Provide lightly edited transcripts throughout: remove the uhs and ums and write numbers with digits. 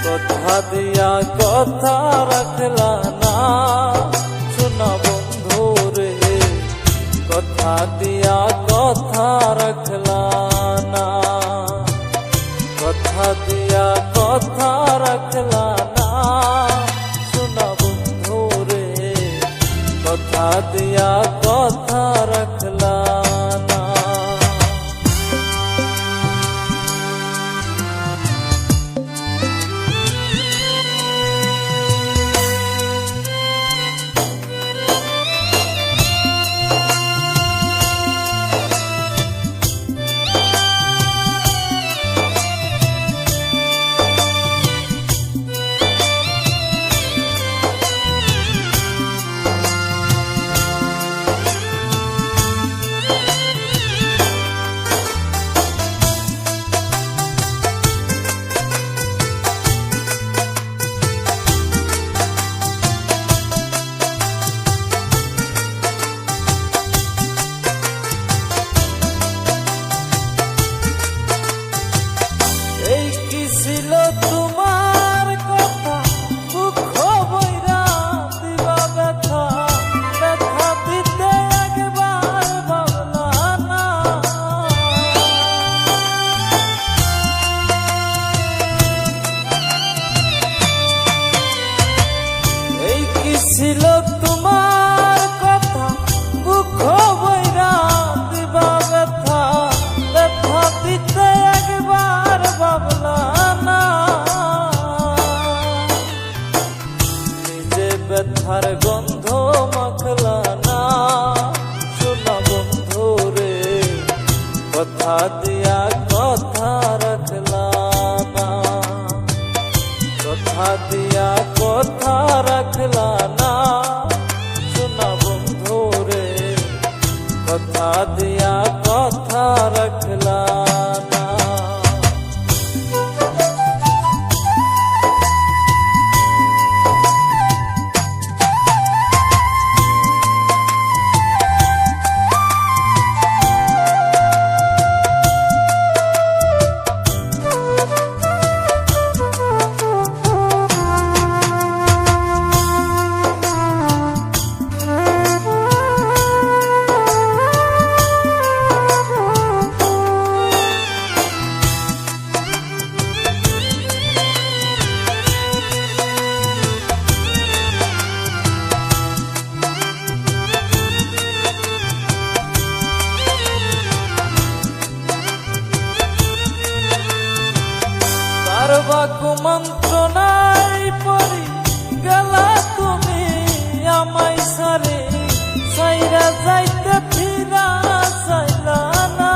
কথা দিয়া কথা রাখলা না শোনা বন্ধু রে, কথা দিয়া কথা রাখলা না, কথা দিয়া কথা রাখলা না শোনা বন্ধু রে, কথা দিয়া কথা রাখলা না। ছিল তোমার কথা দুঃখ বইরা দিবা ব্যথা, ব্যথা দিতে একবার ভাবলা না, এই কি ছিল তোমার কথা দুঃখ বইরা দিবা ব্যথা, ব্যথা দিতে একবার ভাবলা না, নিজে ব্যথার গন্ধ মাখলা না শোনা বন্ধু রে, কথা দিয়া কথা রাখলা না, কথা দিয়া কথা রাখলা না শোনা বন্ধু রে, কথা দিয়া কথা রাখলা না। কুমন্ত্রণায় পড়ি গেলা তুমি আমায় সারে, সাইরা যাইতে ফিরা চাইলা না,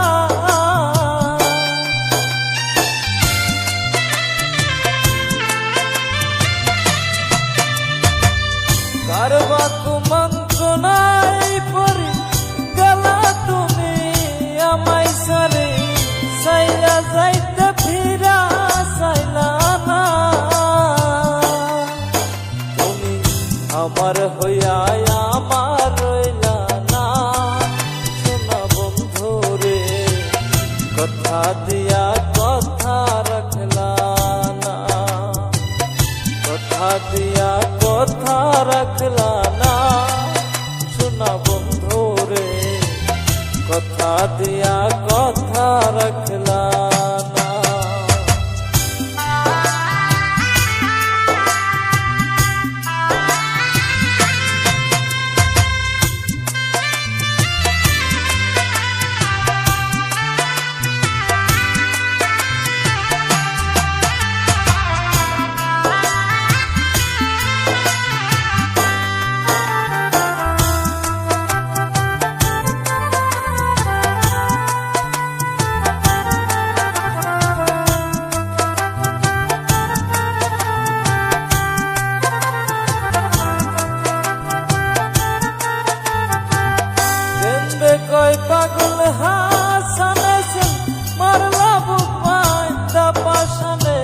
কারবা কুমন্ত্রণায় পড়ি গেলা তুমি আমায় সারে, সাইরা যাইতে ফিরা চাইলা না, তুমি আমার হইয়া আমার রইলা না শোনা বন্ধু রে, কথা দিয়া কথা রাখলা না, কথা দিয়া কথা রাখলা না শোনা বন্ধু রে, কথা দিয়া কথা রাখলা না। কয় পাগল হাসানে সিল মারলা বুক বাইন্দা পাশানে,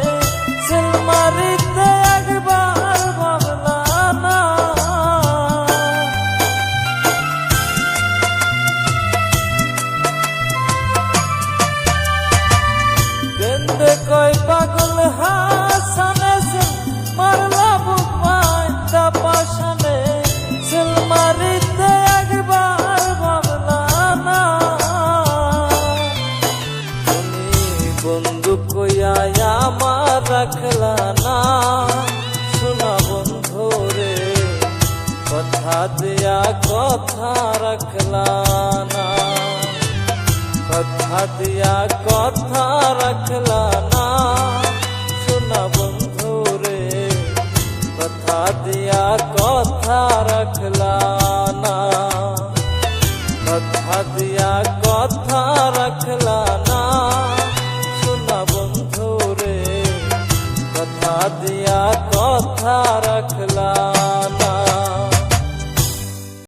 সিল মারিতে একবার ভাবলা না, কেন্দ্রে কয় পাগল হাসানে সিল বন্ধু কইয়া আমার রাখলা না, শোনা বন্ধু রে কথা দিয়া কথা রাখলা না, কথা দিয়া কথা রাখলা না, শোনা বন্ধু রে কথা দিয়া কথা রাখলা না, কথা দিয়া কথা রাখলা না, শোনা বন্ধু রে কথা দিয়া কথা রাখলা না।